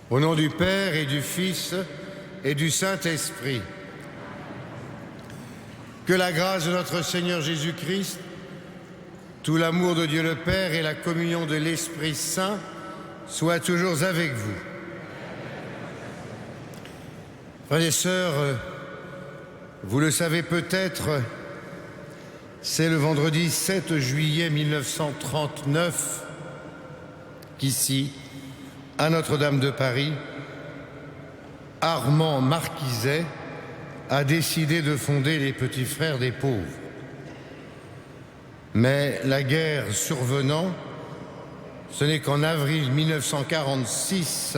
Au nom du Père et du Fils et du Saint-Esprit. Que la grâce de notre Seigneur Jésus-Christ, tout l'amour de Dieu le Père et la communion de l'Esprit Saint soient toujours avec vous. Frères et sœurs, vous le savez peut-être, c'est le vendredi 7 juillet 1939 qu'ici, à Notre-Dame de Paris, Armand Marquiset a décidé de fonder les Petits Frères des Pauvres. Mais la guerre survenant, ce n'est qu'en avril 1946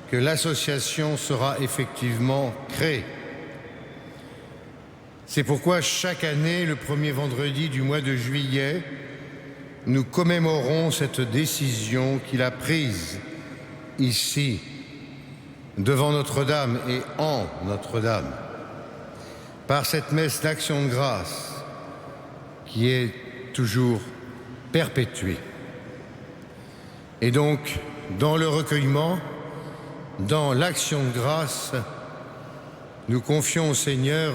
que l'association sera effectivement créée. C'est pourquoi chaque année, le premier vendredi du mois de juillet, nous commémorons cette décision qu'il a prise ici, devant Notre-Dame et en Notre-Dame, par cette messe d'action de grâce qui est toujours perpétuée. Et donc, dans le recueillement, dans l'action de grâce, nous confions au Seigneur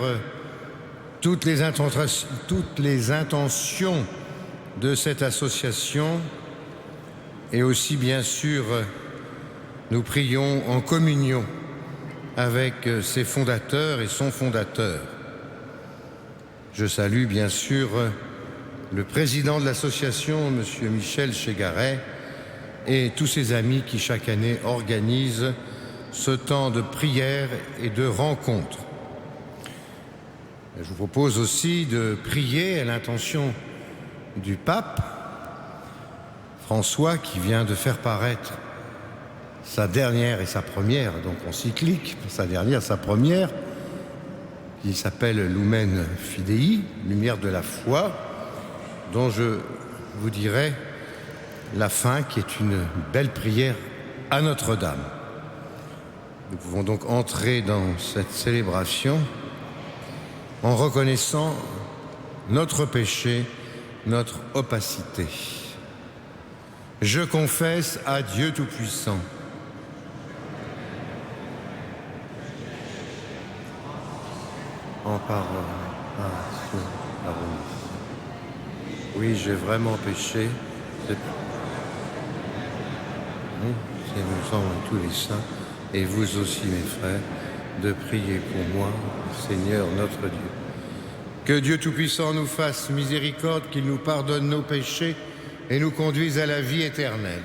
toutes les intentions de cette association et aussi, bien sûr, nous prions en communion avec ses fondateurs et son fondateur. Je salue, bien sûr, le président de l'association, M. Michel Chegaray, et tous ses amis qui, chaque année, organisent ce temps de prière et de rencontre. Je vous propose aussi de prier à l'intention du pape François, qui vient de faire paraître sa dernière et sa première, donc encyclique, sa dernière, sa première, qui s'appelle Lumen Fidei, lumière de la foi, dont je vous dirai la fin, qui est une belle prière à Notre-Dame. Nous pouvons donc entrer dans cette célébration en reconnaissant notre péché, notre opacité. Je confesse à Dieu Tout-Puissant en parole, action, parole. Oui, j'ai vraiment péché. C'est nous sommes tous les saints, et vous aussi, mes frères, de prier pour moi, Seigneur notre Dieu. Que Dieu Tout-Puissant nous fasse miséricorde, qu'il nous pardonne nos péchés et nous conduise à la vie éternelle.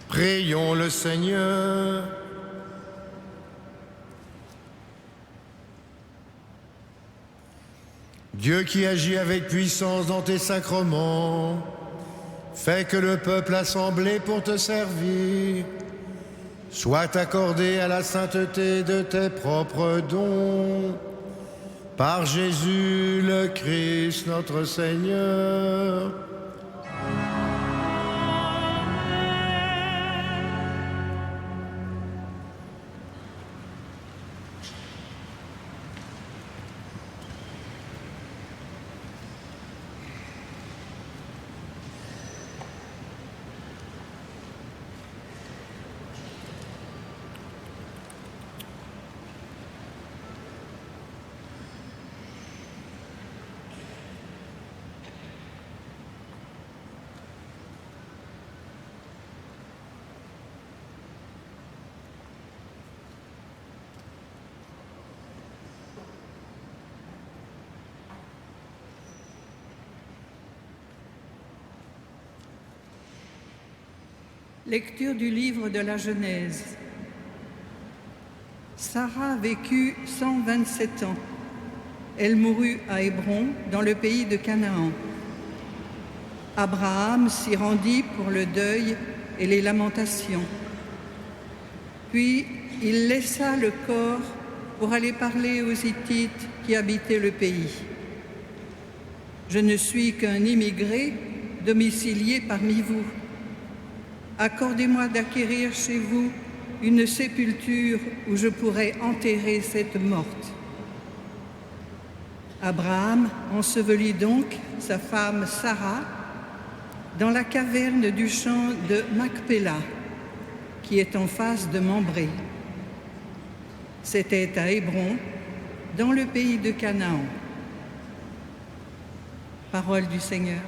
Prions le Seigneur. Dieu qui agit avec puissance dans tes sacrements, fais que le peuple assemblé pour te servir soit accordé à la sainteté de tes propres dons. Par Jésus le Christ, notre Seigneur. Lecture du livre de la Genèse. Sarah vécut 127 ans. Elle mourut à Hébron, dans le pays de Canaan. Abraham s'y rendit pour le deuil et les lamentations. Puis il laissa le corps pour aller parler aux Hittites qui habitaient le pays. Je ne suis qu'un immigré domicilié parmi vous. Accordez-moi d'acquérir chez vous une sépulture où je pourrai enterrer cette morte. Abraham ensevelit donc sa femme Sarah dans la caverne du champ de Macpéla, qui est en face de Mambré. C'était à Hébron, dans le pays de Canaan. Parole du Seigneur.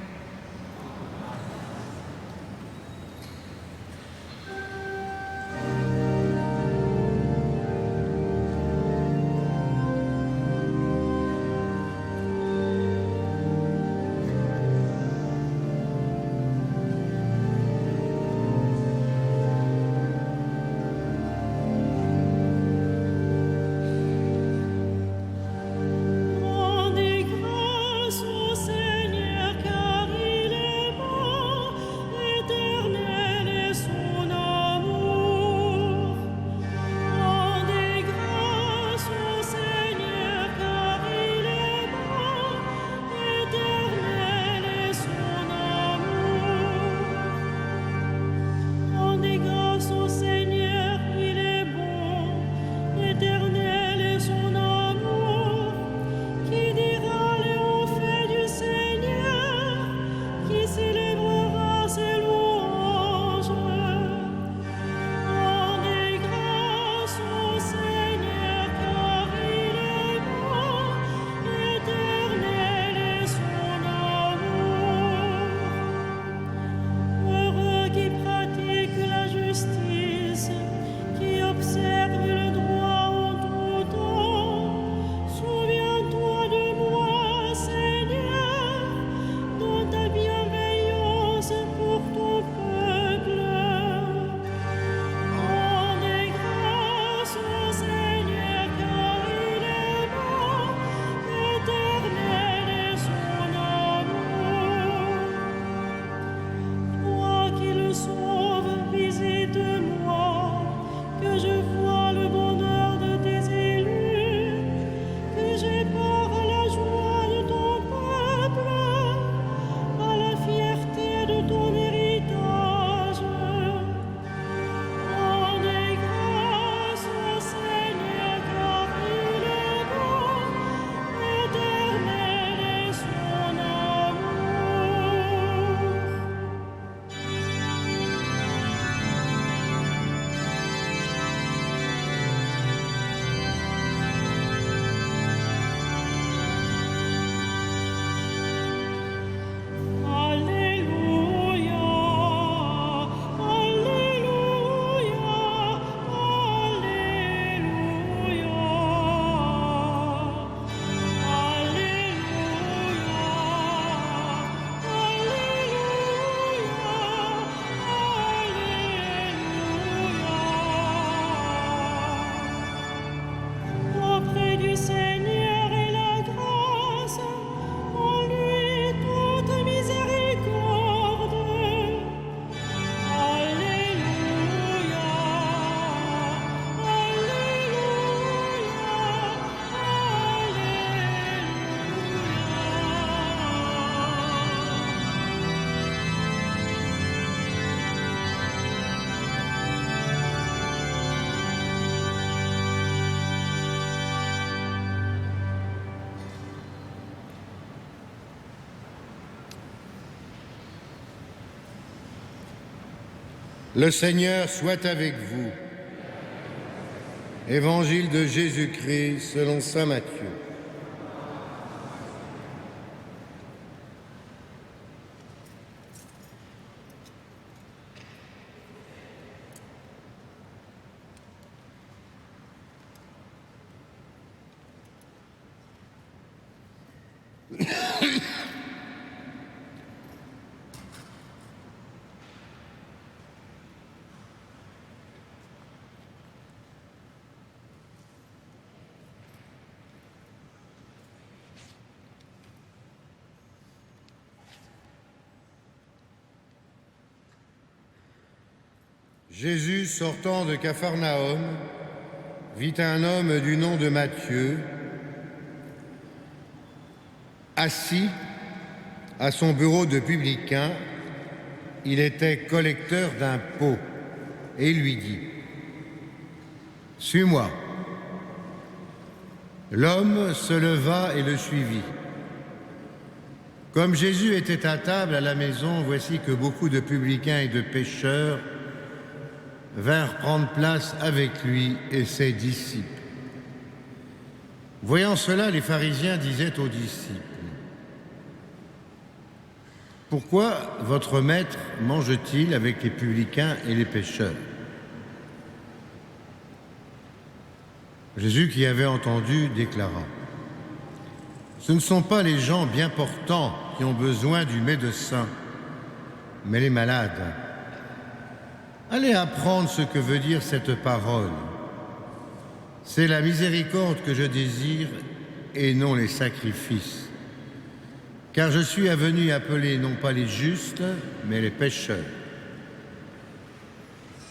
Le Seigneur soit avec vous. Évangile de Jésus-Christ selon saint Matthieu. Jésus, sortant de Capharnaüm, vit un homme du nom de Matthieu, assis à son bureau de publicain. Il était collecteur d'impôts et lui dit : « Suis-moi. » L'homme se leva et le suivit. Comme Jésus était à table à la maison, voici que beaucoup de publicains et de pécheurs vinrent prendre place avec lui et ses disciples. Voyant cela, les pharisiens disaient aux disciples : « Pourquoi votre maître mange-t-il avec les publicains et les pécheurs ?» Jésus, qui avait entendu, déclara : « Ce ne sont pas les gens bien portants qui ont besoin du médecin, mais les malades. Allez apprendre ce que veut dire cette parole. C'est la miséricorde que je désire et non les sacrifices. Car je suis venu appeler non pas les justes, mais les pécheurs. »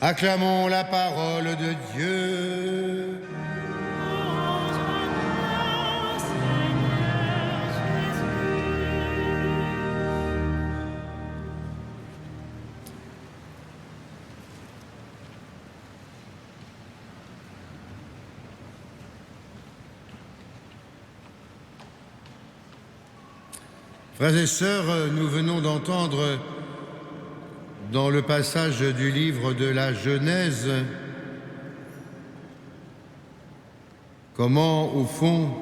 Acclamons la parole de Dieu. Frères et sœurs, nous venons d'entendre dans le passage du livre de la Genèse comment, au fond,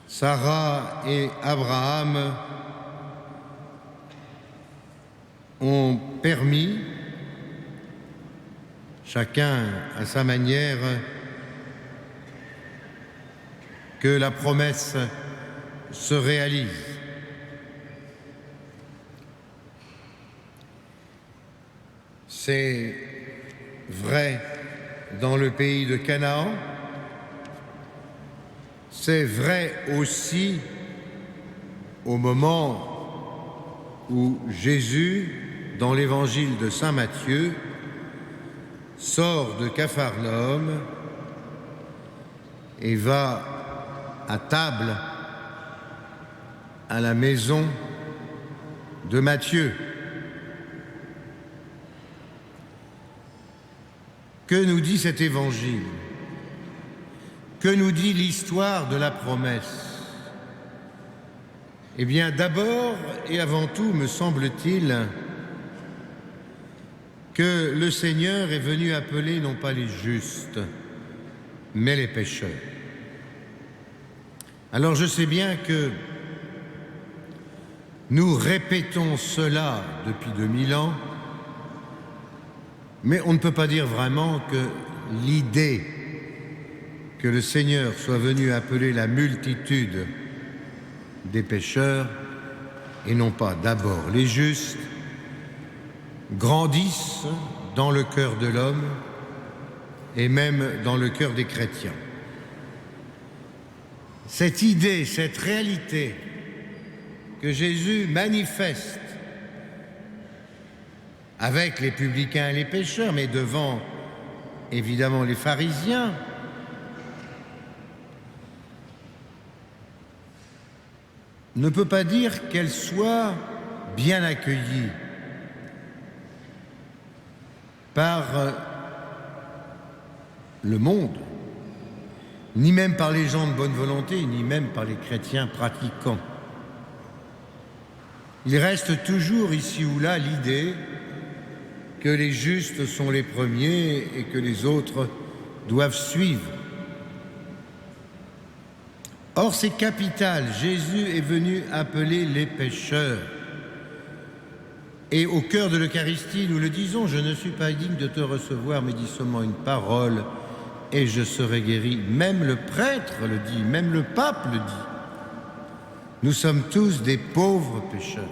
Sarah et Abraham ont permis, chacun à sa manière, que la promesse se réalise. C'est vrai dans le pays de Canaan, c'est vrai aussi au moment où Jésus, dans l'évangile de saint Matthieu, sort de Capharnaüm et va à table à la maison de Matthieu. Que nous dit cet évangile? Que nous dit l'histoire de la promesse? Eh bien, d'abord et avant tout, me semble-t-il, que le Seigneur est venu appeler non pas les justes, mais les pécheurs. Alors je sais bien que nous répétons cela depuis 2000 ans, mais on ne peut pas dire vraiment que l'idée que le Seigneur soit venu appeler la multitude des pécheurs, et non pas d'abord les justes, grandisse dans le cœur de l'homme et même dans le cœur des chrétiens. Cette idée, cette réalité que Jésus manifeste avec les publicains et les pécheurs, mais devant évidemment les pharisiens, ne peut pas dire qu'elle soit bien accueillie par le monde, ni même par les gens de bonne volonté, ni même par les chrétiens pratiquants. Il reste toujours ici ou là l'idée que les justes sont les premiers et que les autres doivent suivre. Or, c'est capital. Jésus est venu appeler les pécheurs. Et au cœur de l'Eucharistie, nous le disons, je ne suis pas digne de te recevoir, mais dis seulement une parole et je serai guéri. Même le prêtre le dit, même le pape le dit. Nous sommes tous des pauvres pécheurs.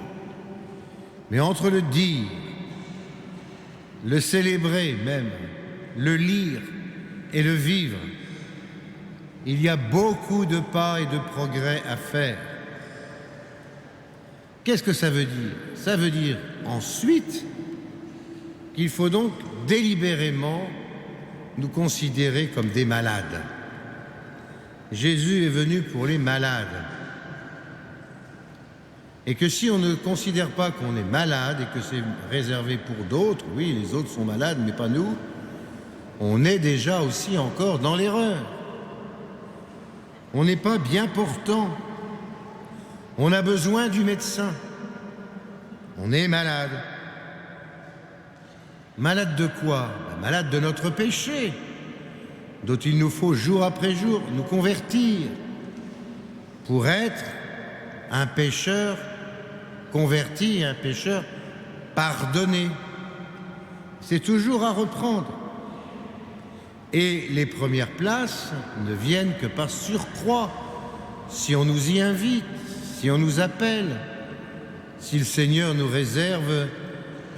Mais entre le dire, le célébrer même, le lire et le vivre, il y a beaucoup de pas et de progrès à faire. Qu'est-ce que ça veut dire? Ça veut dire ensuite qu'il faut donc délibérément nous considérer comme des malades. Jésus est venu pour les malades. Et que si on ne considère pas qu'on est malade et que c'est réservé pour d'autres, oui, les autres sont malades, mais pas nous, on est déjà aussi encore dans l'erreur. On n'est pas bien portant. On a besoin du médecin. On est malade. Malade de quoi? Malade de notre péché, dont il nous faut jour après jour nous convertir pour être un pécheur converti, un pécheur pardonné. C'est toujours à reprendre. Et les premières places ne viennent que par surcroît, si on nous y invite, si on nous appelle, si le Seigneur nous réserve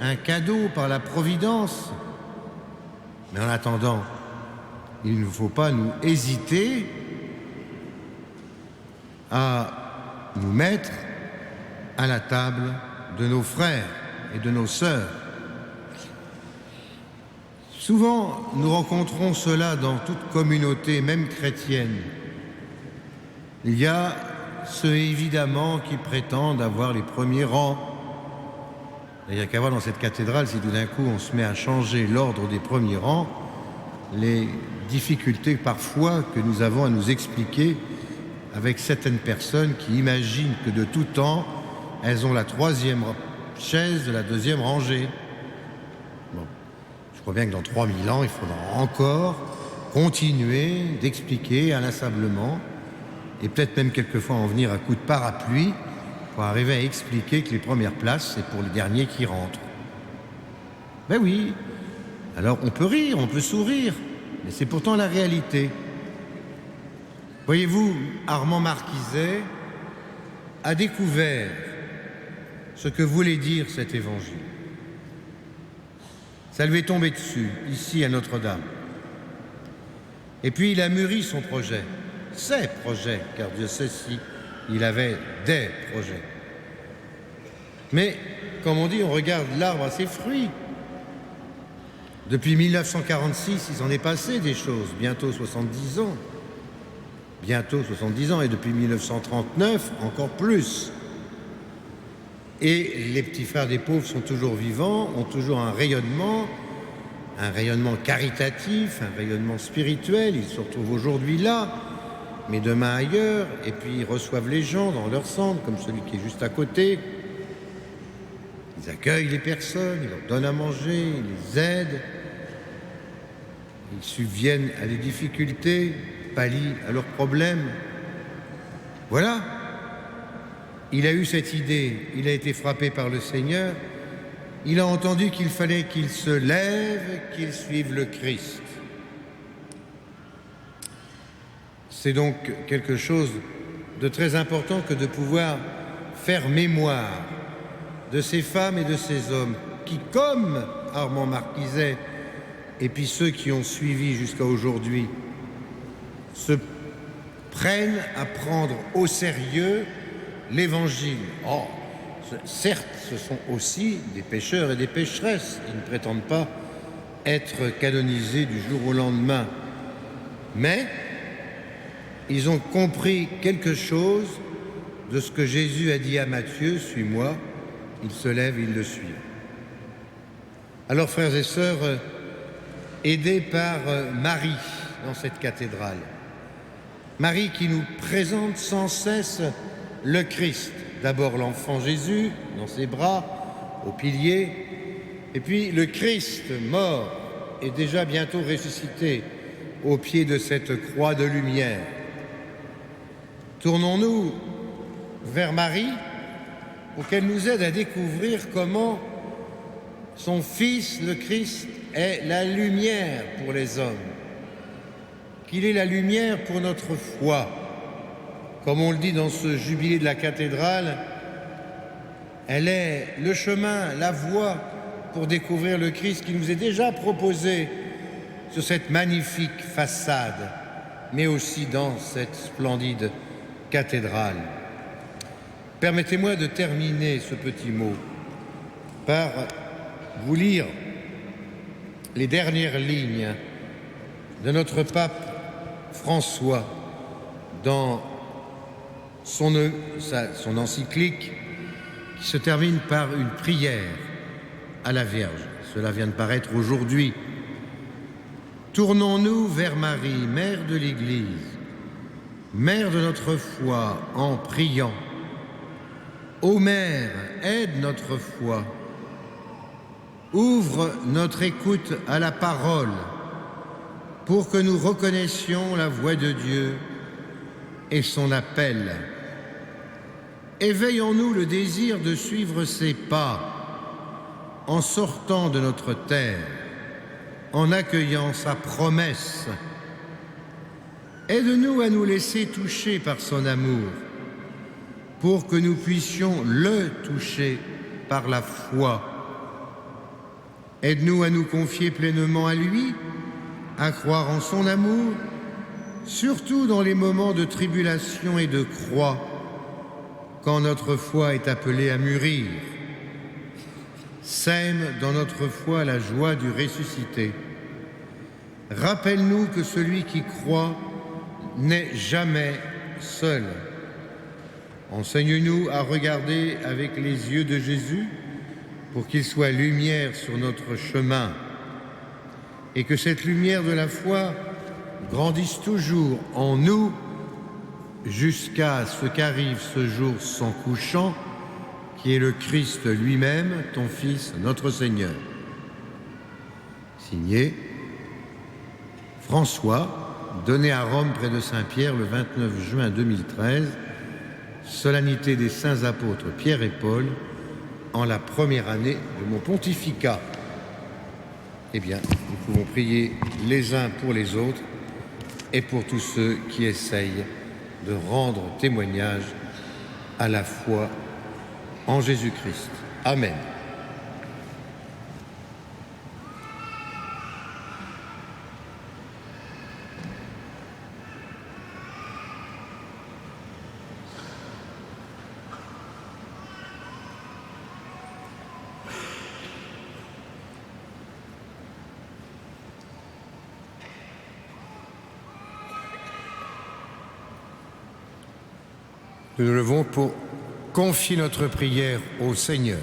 un cadeau par la providence. Mais en attendant, il ne faut pas nous hésiter à nous mettre à la table de nos frères et de nos sœurs. Souvent, nous rencontrons cela dans toute communauté, même chrétienne. Il y a ceux, évidemment, qui prétendent avoir les premiers rangs. Il n'y a qu'à voir dans cette cathédrale, si tout d'un coup on se met à changer l'ordre des premiers rangs, les difficultés parfois que nous avons à nous expliquer avec certaines personnes qui imaginent que de tout temps, elles ont la troisième chaise de la deuxième rangée. Bon, je crois bien que dans 3000 ans, il faudra encore continuer d'expliquer inlassablement et peut-être même quelquefois en venir à coups de parapluie pour arriver à expliquer que les premières places, c'est pour les derniers qui rentrent. Ben oui, alors on peut rire, on peut sourire, mais c'est pourtant la réalité. Voyez-vous, Armand Marquiset a découvert ce que voulait dire cet évangile. Ça lui est tombé dessus, ici à Notre-Dame. Et puis il a mûri son projet, ses projets, car Dieu sait si il avait des projets. Mais, comme on dit, on regarde l'arbre à ses fruits. Depuis 1946, il s'en est passé des choses, bientôt 70 ans. Bientôt 70 ans, et depuis 1939, encore plus. Et les petits frères des pauvres sont toujours vivants, ont toujours un rayonnement caritatif, un rayonnement spirituel. Ils se retrouvent aujourd'hui là, mais demain ailleurs, et puis ils reçoivent les gens dans leur centre, comme celui qui est juste à côté. Ils accueillent les personnes, ils leur donnent à manger, ils les aident, ils subviennent à des difficultés, pallient à leurs problèmes. Voilà. Il a eu cette idée, il a été frappé par le Seigneur, il a entendu qu'il fallait qu'il se lève, qu'il suive le Christ. C'est donc quelque chose de très important que de pouvoir faire mémoire de ces femmes et de ces hommes qui, comme Armand Marquiset et puis ceux qui ont suivi jusqu'à aujourd'hui, se prennent à prendre au sérieux l'Évangile. Or, certes, ce sont aussi des pécheurs et des pécheresses. Ils ne prétendent pas être canonisés du jour au lendemain. Mais ils ont compris quelque chose de ce que Jésus a dit à Matthieu, « Suis-moi », ils se lèvent, ils le suivent. Alors, frères et sœurs, aidés par Marie dans cette cathédrale, Marie qui nous présente sans cesse le Christ, d'abord l'enfant Jésus dans ses bras, au pilier, et puis le Christ mort et déjà bientôt ressuscité au pied de cette croix de lumière. Tournons-nous vers Marie pour qu'elle nous aide à découvrir comment son Fils, le Christ, est la lumière pour les hommes, qu'il est la lumière pour notre foi. Comme on le dit dans ce jubilé de la cathédrale, elle est le chemin, la voie pour découvrir le Christ qui nous est déjà proposé sur cette magnifique façade, mais aussi dans cette splendide cathédrale. Permettez-moi de terminer ce petit mot par vous lire les dernières lignes de notre pape François dans son encyclique qui se termine par une prière à la Vierge. Cela vient de paraître aujourd'hui. Tournons-nous vers Marie, mère de l'Église, mère de notre foi, en priant. Ô Mère, aide notre foi. Ouvre notre écoute à la parole pour que nous reconnaissions la voix de Dieu et son appel. Éveille en nous le désir de suivre ses pas en sortant de notre terre, en accueillant sa promesse. Aide-nous à nous laisser toucher par son amour pour que nous puissions le toucher par la foi. Aide-nous à nous confier pleinement à lui, à croire en son amour, surtout dans les moments de tribulation et de croix, quand notre foi est appelée à mûrir. Sème dans notre foi la joie du ressuscité. Rappelle-nous que celui qui croit n'est jamais seul. Enseigne-nous à regarder avec les yeux de Jésus pour qu'il soit lumière sur notre chemin et que cette lumière de la foi grandisse toujours en nous jusqu'à ce qu'arrive ce jour sans couchant qui est le Christ lui-même, ton Fils, notre Seigneur. Signé François, donné à Rome près de Saint-Pierre le 29 juin 2013, solennité des saints apôtres Pierre et Paul, en la première année de mon pontificat. Eh bien, nous pouvons prier les uns pour les autres et pour tous ceux qui essayent de rendre témoignage à la foi en Jésus-Christ. Amen. Nous nous levons pour confier notre prière au Seigneur.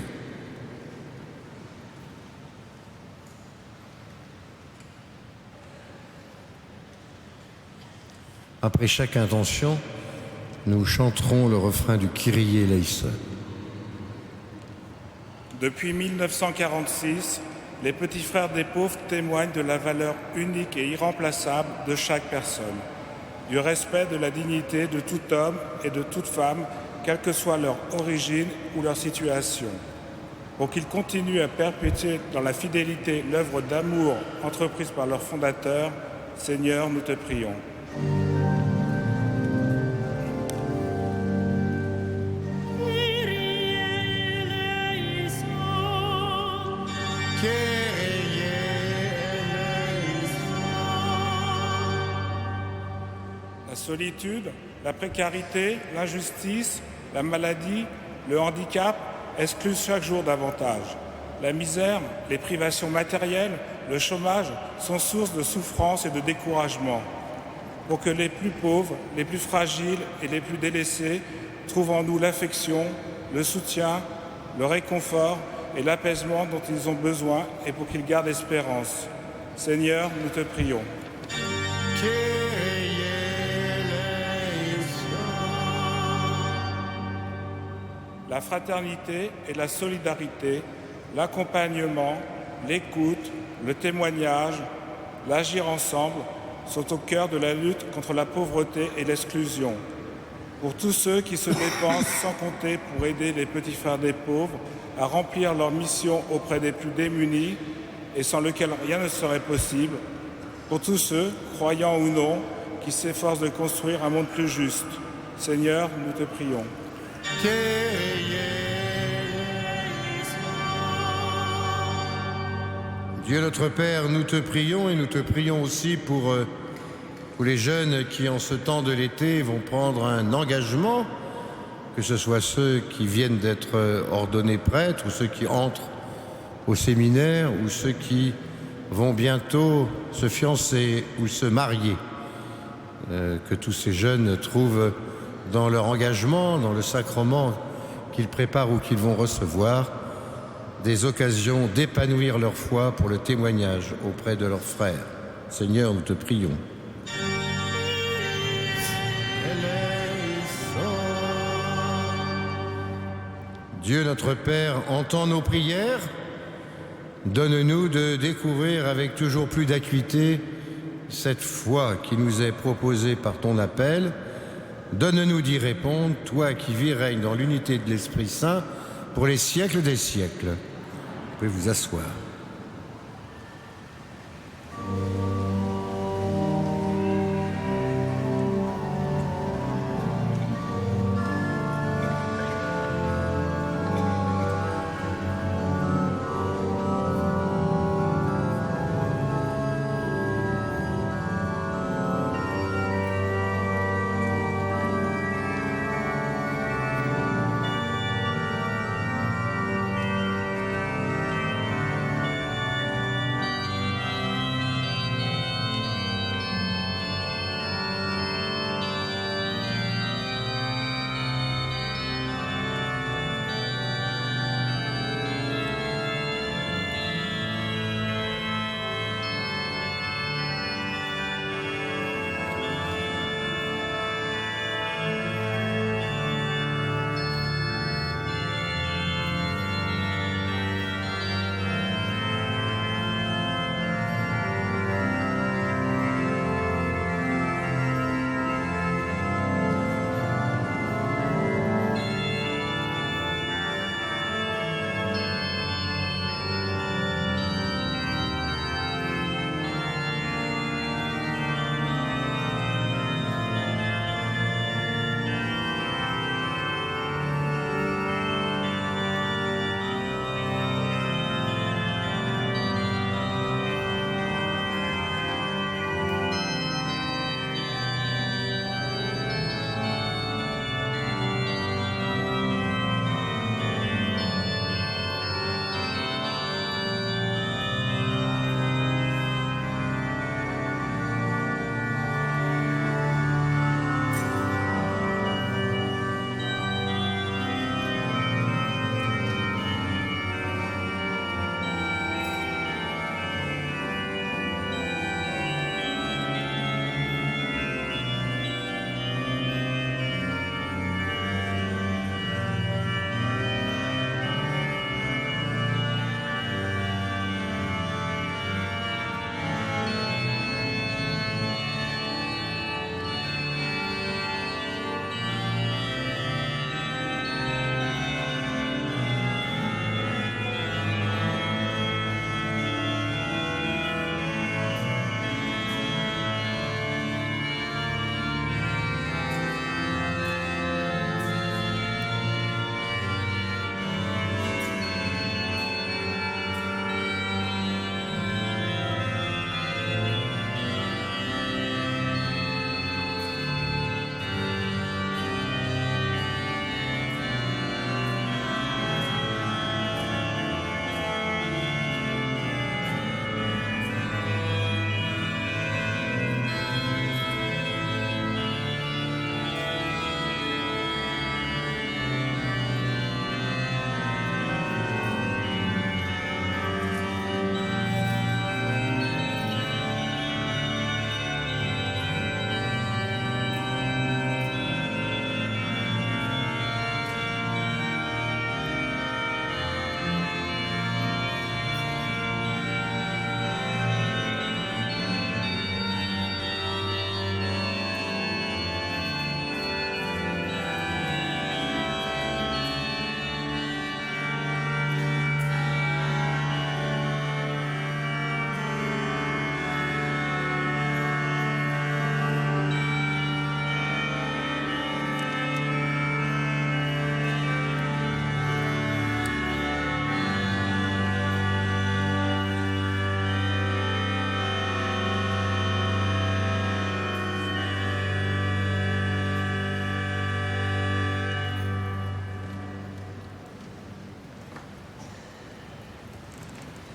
Après chaque intention, nous chanterons le refrain du Kyrie eleison. Depuis 1946, les petits frères des pauvres témoignent de la valeur unique et irremplaçable de chaque personne, du respect de la dignité de tout homme et de toute femme, quelle que soit leur origine ou leur situation, pour qu'ils continuent à perpétuer dans la fidélité l'œuvre d'amour entreprise par leur fondateur. Seigneur, nous te prions. La solitude, la précarité, l'injustice, la maladie, le handicap excluent chaque jour davantage. La misère, les privations matérielles, le chômage sont source de souffrance et de découragement. Pour que les plus pauvres, les plus fragiles et les plus délaissés trouvent en nous l'affection, le soutien, le réconfort et l'apaisement dont ils ont besoin et pour qu'ils gardent espérance. Seigneur, nous te prions. La fraternité et la solidarité, l'accompagnement, l'écoute, le témoignage, l'agir ensemble sont au cœur de la lutte contre la pauvreté et l'exclusion. Pour tous ceux qui se dépensent sans compter pour aider les petits frères des pauvres à remplir leur mission auprès des plus démunis et sans lequel rien ne serait possible. Pour tous ceux, croyants ou non, qui s'efforcent de construire un monde plus juste. Seigneur, nous te prions. Dieu notre Père, nous te prions et nous te prions aussi pour les jeunes qui, en ce temps de l'été, vont prendre un engagement, que ce soit ceux qui viennent d'être ordonnés prêtres ou ceux qui entrent au séminaire ou ceux qui vont bientôt se fiancer ou se marier. Que tous ces jeunes trouvent dans leur engagement, dans le sacrement qu'ils préparent ou qu'ils vont recevoir, des occasions d'épanouir leur foi pour le témoignage auprès de leurs frères. Seigneur, nous te prions. Dieu notre Père, entends nos prières. Donne-nous de découvrir avec toujours plus d'acuité cette foi qui nous est proposée par ton appel. Donne-nous d'y répondre, toi qui vis et règnes dans l'unité de l'Esprit Saint pour les siècles des siècles. Vous pouvez vous asseoir.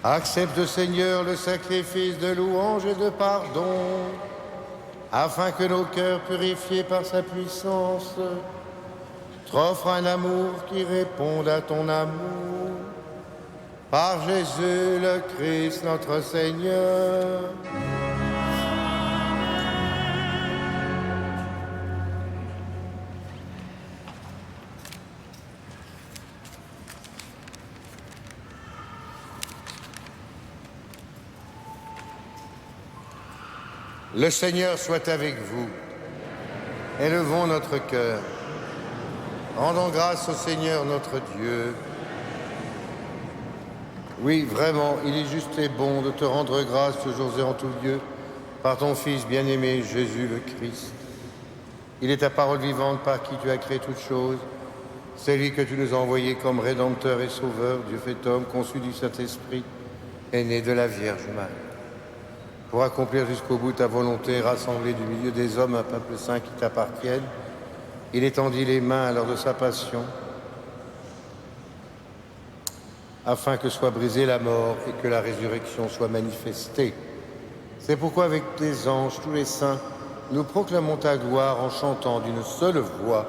Accepte, Seigneur, le sacrifice de louange et de pardon, afin que nos cœurs purifiés par sa puissance t'offrent un amour qui réponde à ton amour. Par Jésus le Christ, notre Seigneur. Le Seigneur soit avec vous. Élevons notre cœur. Rendons grâce au Seigneur notre Dieu. Oui, vraiment, il est juste et bon de te rendre grâce toujours et en tout lieu par ton Fils bien-aimé, Jésus le Christ. Il est ta parole vivante par qui tu as créé toutes choses. C'est lui que tu nous as envoyé comme Rédempteur et Sauveur, Dieu fait homme, conçu du Saint-Esprit, et né de la Vierge Marie. Pour accomplir jusqu'au bout ta volonté, rassembler du milieu des hommes un peuple saint qui t'appartienne, il étendit les mains à l'heure de sa passion, afin que soit brisée la mort et que la résurrection soit manifestée. C'est pourquoi avec tes anges, tous les saints, nous proclamons ta gloire en chantant d'une seule voix.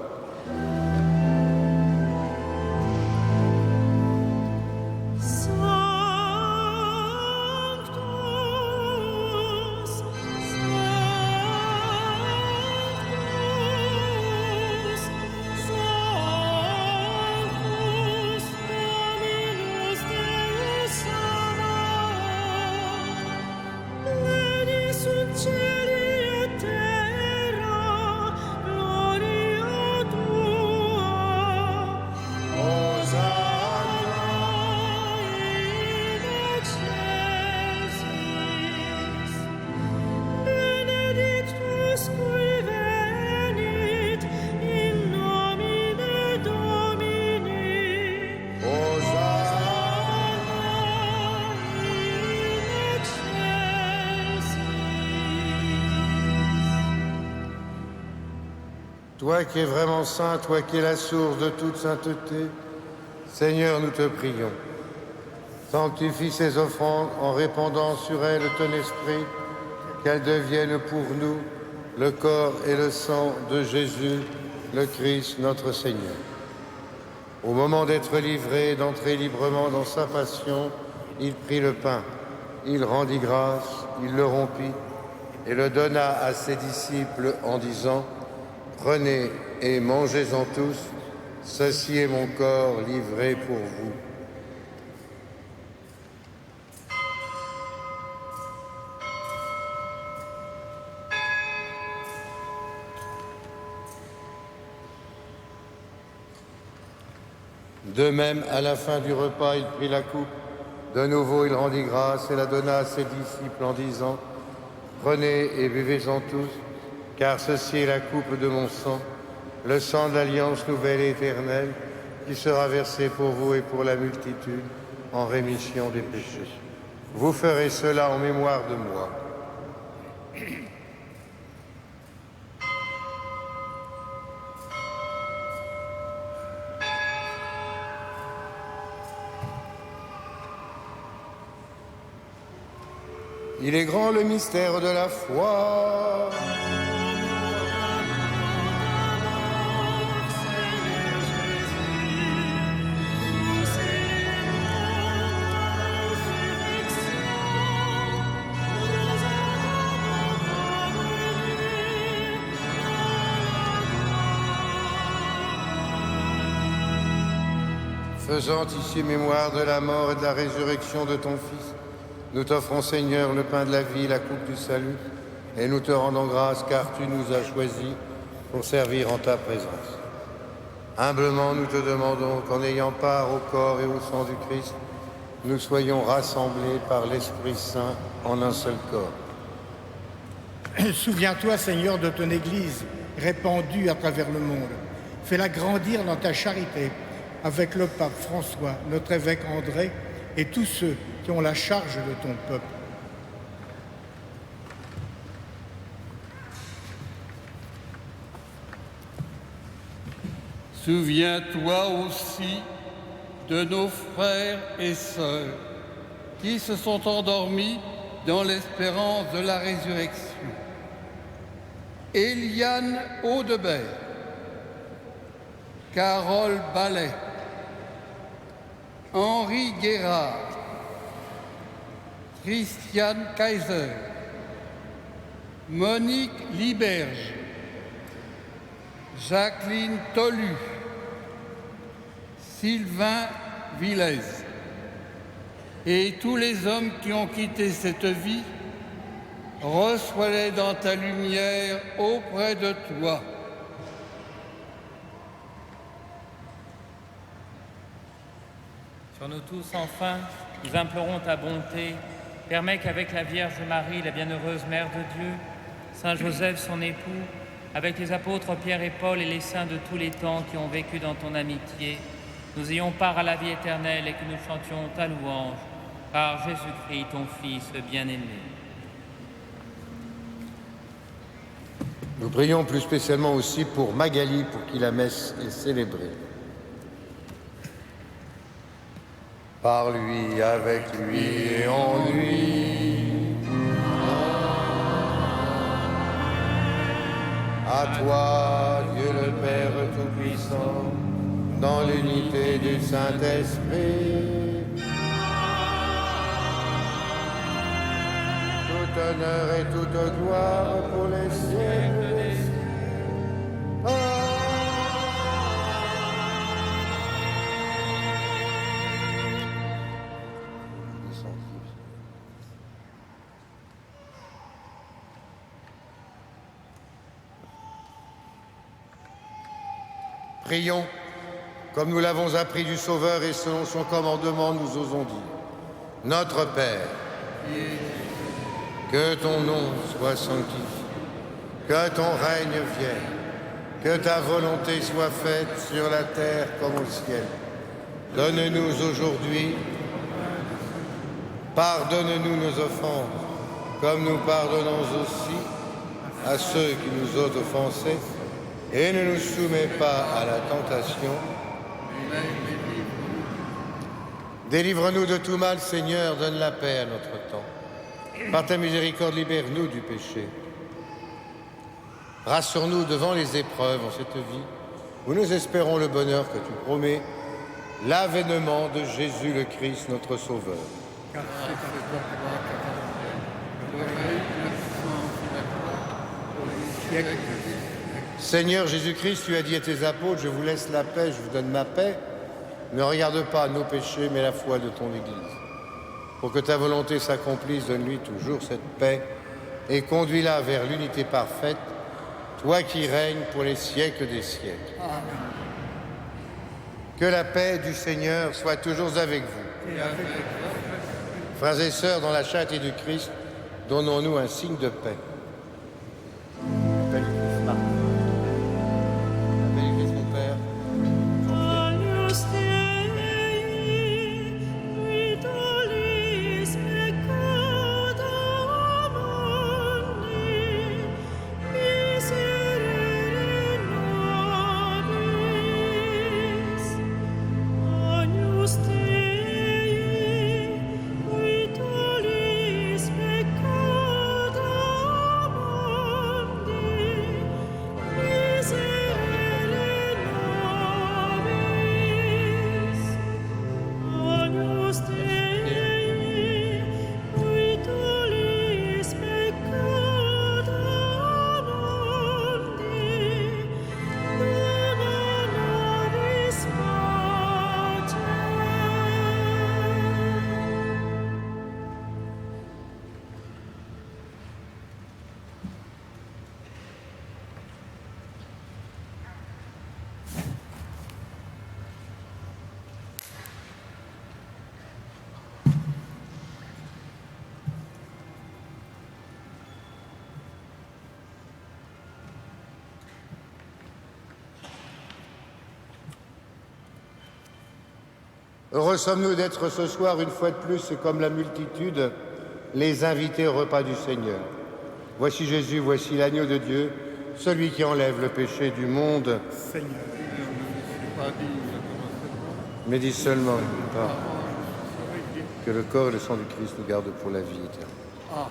Toi qui es vraiment saint, toi qui es la source de toute sainteté, Seigneur, nous te prions. Sanctifie ces offrandes en répandant sur elles ton esprit, qu'elles deviennent pour nous le corps et le sang de Jésus, le Christ, notre Seigneur. Au moment d'être livré, d'entrer librement dans sa passion, il prit le pain, il rendit grâce, il le rompit et le donna à ses disciples en disant: prenez et mangez-en tous, ceci est mon corps livré pour vous. De même, à la fin du repas, il prit la coupe. De nouveau, il rendit grâce et la donna à ses disciples en disant: prenez et buvez-en tous, car ceci est la coupe de mon sang, le sang de l'alliance nouvelle et éternelle, qui sera versé pour vous et pour la multitude en rémission des péchés. Vous ferez cela en mémoire de moi. Il est grand le mystère de la foi. Faisant ici mémoire de la mort et de la résurrection de ton Fils, nous t'offrons, Seigneur, le pain de la vie, la coupe du salut, et nous te rendons grâce car tu nous as choisis pour servir en ta présence. Humblement, nous te demandons qu'en ayant part au corps et au sang du Christ, nous soyons rassemblés par l'Esprit Saint en un seul corps. Souviens-toi, Seigneur, de ton Église répandue à travers le monde. Fais-la grandir dans ta charité avec le pape François, notre évêque André et tous ceux qui ont la charge de ton peuple. Souviens-toi aussi de nos frères et sœurs qui se sont endormis dans l'espérance de la résurrection. Eliane Audebert, Carole Ballet, Henri Guérard, Christiane Kaiser, Monique Liberge, Jacqueline Tolu, Sylvain Villez et tous les hommes qui ont quitté cette vie, reçois-les dans ta lumière auprès de toi. Sur nous tous, enfin, nous implorons ta bonté. Permets qu'avec la Vierge Marie, la bienheureuse Mère de Dieu, Saint Joseph, son époux, avec les apôtres Pierre et Paul et les saints de tous les temps qui ont vécu dans ton amitié, nous ayons part à la vie éternelle et que nous chantions ta louange par Jésus-Christ, ton Fils bien-aimé. Nous prions plus spécialement aussi pour Magali, pour qui la messe est célébrée. Par lui, avec lui et en lui. À toi, Dieu le Père Tout-Puissant, dans l'unité du Saint-Esprit, tout honneur et toute gloire pour les siècles des siècles. Prions, comme nous l'avons appris du Sauveur et selon son commandement, nous osons dire. Notre Père, que ton nom soit sanctifié, que ton règne vienne, que ta volonté soit faite sur la terre comme au ciel. Donne-nous aujourd'hui, pardonne-nous nos offenses, comme nous pardonnons aussi à ceux qui nous ont offensés, et ne nous soumets pas à la tentation. Délivre-nous de tout mal, Seigneur, donne la paix à notre temps. Par ta miséricorde, libère-nous du péché. Rassure-nous devant les épreuves en cette vie, où nous espérons le bonheur que tu promets, l'avènement de Jésus le Christ, notre Sauveur. Seigneur Jésus-Christ, tu as dit à tes apôtres, je vous laisse la paix, je vous donne ma paix. Ne regarde pas nos péchés, mais la foi de ton Église. Pour que ta volonté s'accomplisse, donne-lui toujours cette paix et conduis-la vers l'unité parfaite, toi qui règnes pour les siècles des siècles. Amen. Que la paix du Seigneur soit toujours avec vous. Et avec vous. Frères et sœurs, dans la charité du Christ, donnons-nous un signe de paix. Heureux sommes-nous d'être ce soir, une fois de plus, et comme la multitude, les invités au repas du Seigneur. Voici Jésus, voici l'agneau de Dieu, celui qui enlève le péché du monde. Seigneur, je ne suis pas digne de commencer. Mais dis seulement une parole. Que le corps et le sang du Christ nous gardent pour la vie éternelle. Ah.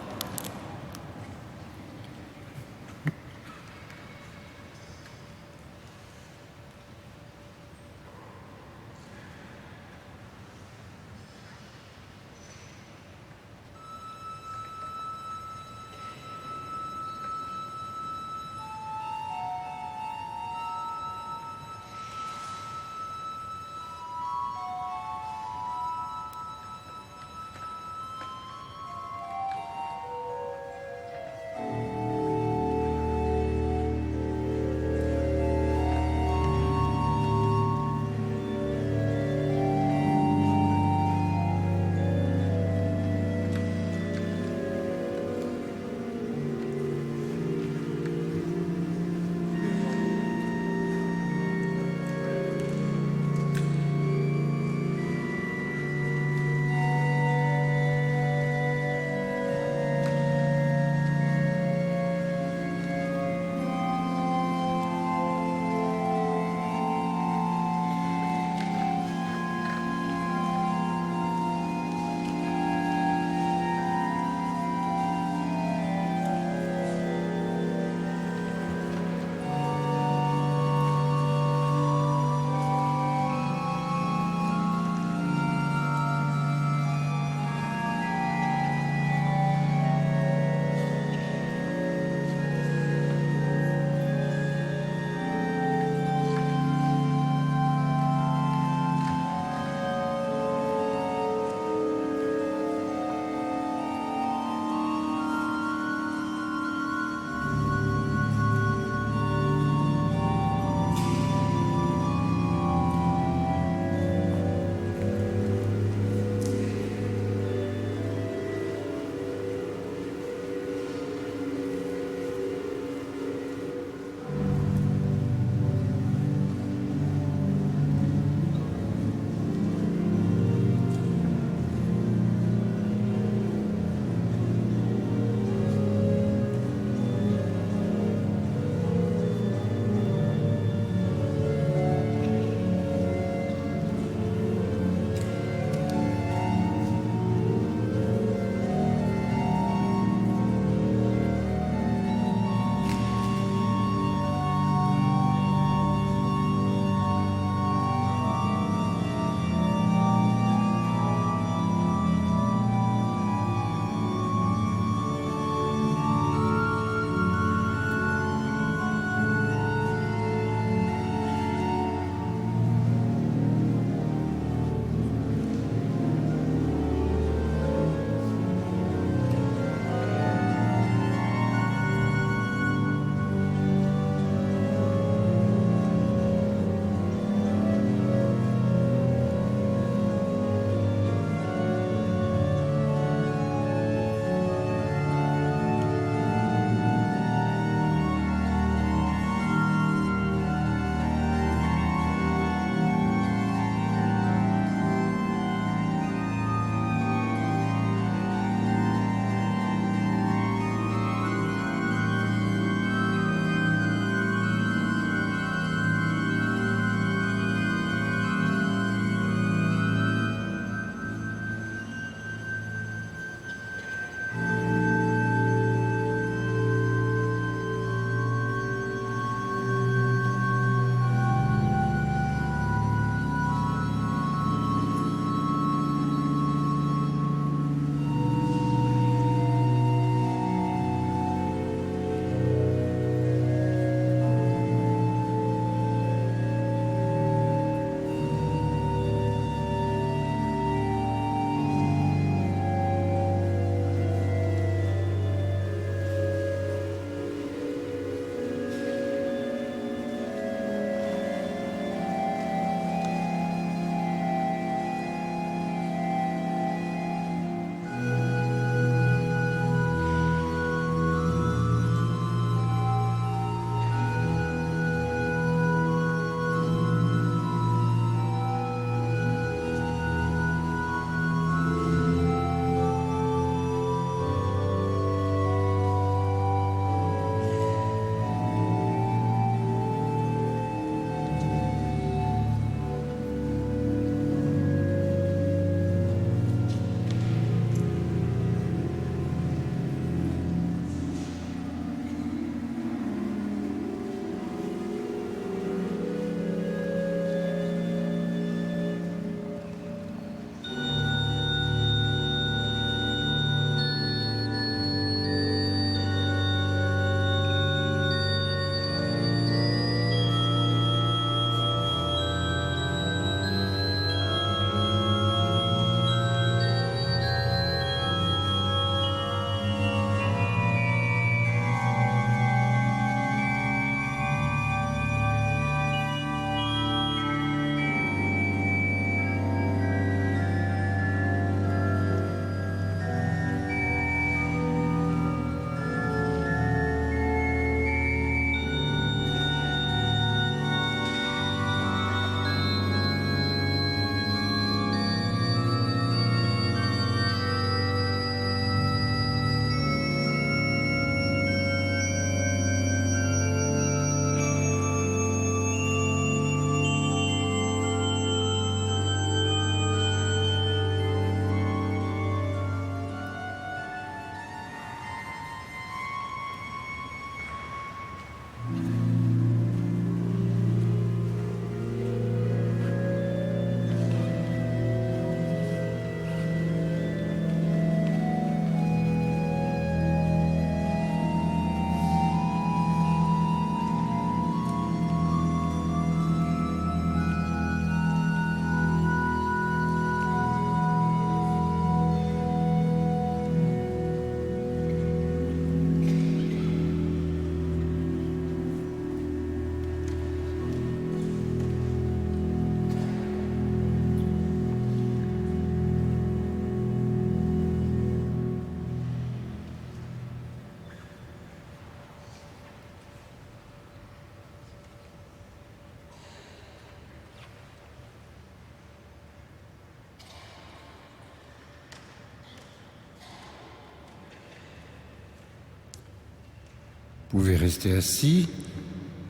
pouvez rester assis.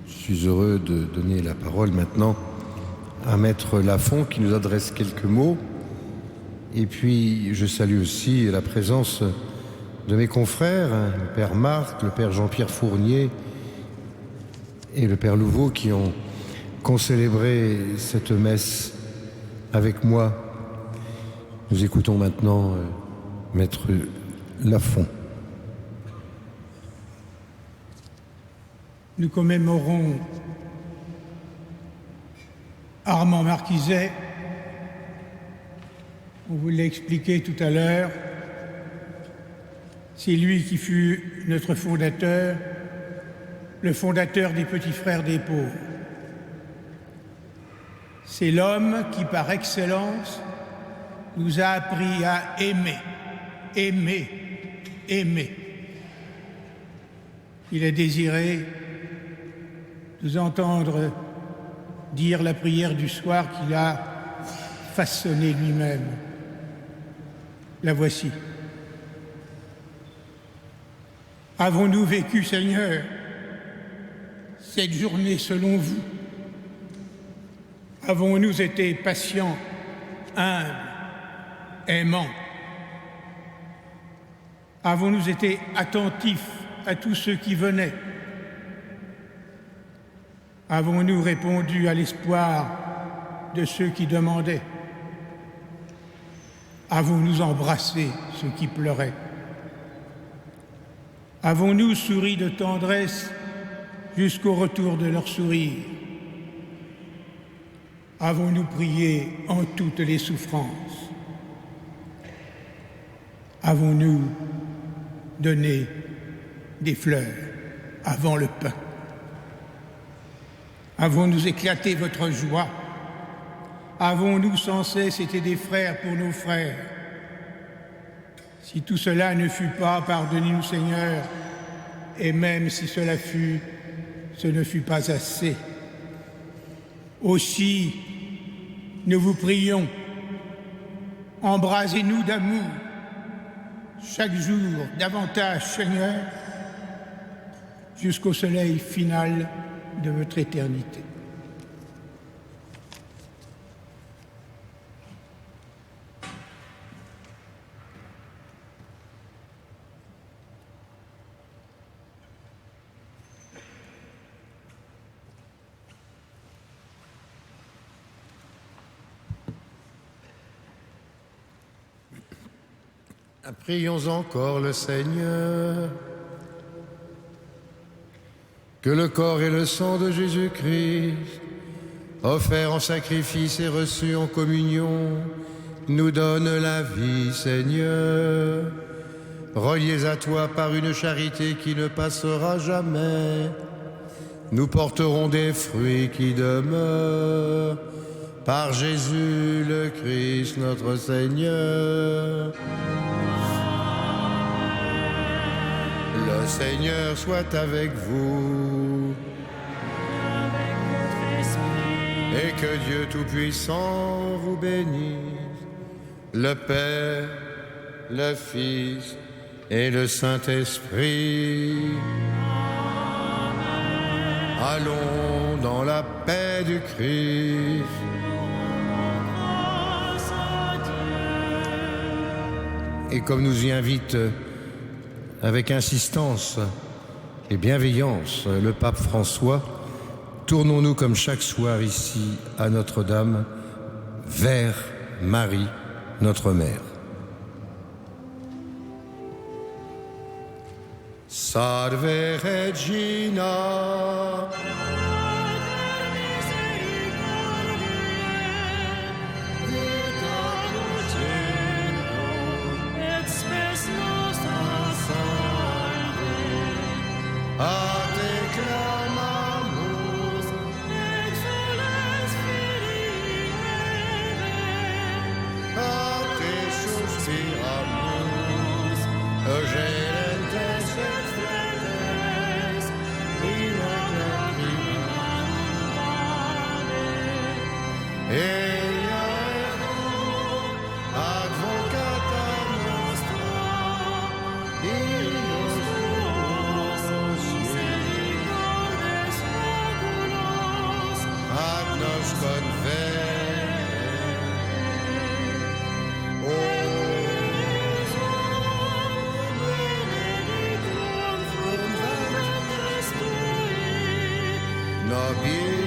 Je suis heureux de donner la parole maintenant à Maître Lafont qui nous adresse quelques mots. Et puis je salue aussi la présence de mes confrères, le Père Marc, le Père Jean-Pierre Fournier et le Père Louveau qui ont concélébré cette messe avec moi. Nous écoutons maintenant Maître Lafont. Nous commémorons Armand Marquiset. On vous l'a expliqué tout à l'heure. C'est lui qui fut notre fondateur, le fondateur des Petits Frères des Pauvres. C'est l'homme qui, par excellence, nous a appris à aimer, aimer, aimer. Il a désiré nous entendre dire la prière du soir qu'il a façonnée lui-même. La voici. Avons-nous vécu, Seigneur, cette journée selon vous? Avons-nous été patients, humbles, aimants? Avons-nous été attentifs à tous ceux qui venaient? Avons-nous répondu à l'espoir de ceux qui demandaient? Avons-nous embrassé ceux qui pleuraient? Avons-nous souri de tendresse jusqu'au retour de leur sourire? Avons-nous prié en toutes les souffrances? Avons-nous donné des fleurs avant le pain? Avons-nous éclaté votre joie? Avons-nous sans cesse été des frères pour nos frères? Si tout cela ne fut pas, pardonnez-nous Seigneur, et même si cela fut, ce ne fut pas assez. Aussi, nous vous prions, embrasez-nous d'amour, chaque jour davantage, Seigneur, jusqu'au soleil final de votre éternité. Prions encore le Seigneur. Que le corps et le sang de Jésus-Christ, offerts en sacrifice et reçus en communion, nous donnent la vie, Seigneur. Reliés à toi par une charité qui ne passera jamais, nous porterons des fruits qui demeurent. Par Jésus le Christ, notre Seigneur. Le Seigneur soit avec vous. Et que Dieu Tout-Puissant vous bénisse, le Père, le Fils et le Saint-Esprit. Allons dans la paix du Christ. Et comme nous y invite avec insistance et bienveillance le pape François, tournons-nous comme chaque soir ici à Notre-Dame vers Marie, notre Mère. Salve Regina. A te clamamus, exules Filii Eve, a te suspiramus, gerentes et fredes, in lacrimam vale. Ea ego, advocata nostra, in nos Nobis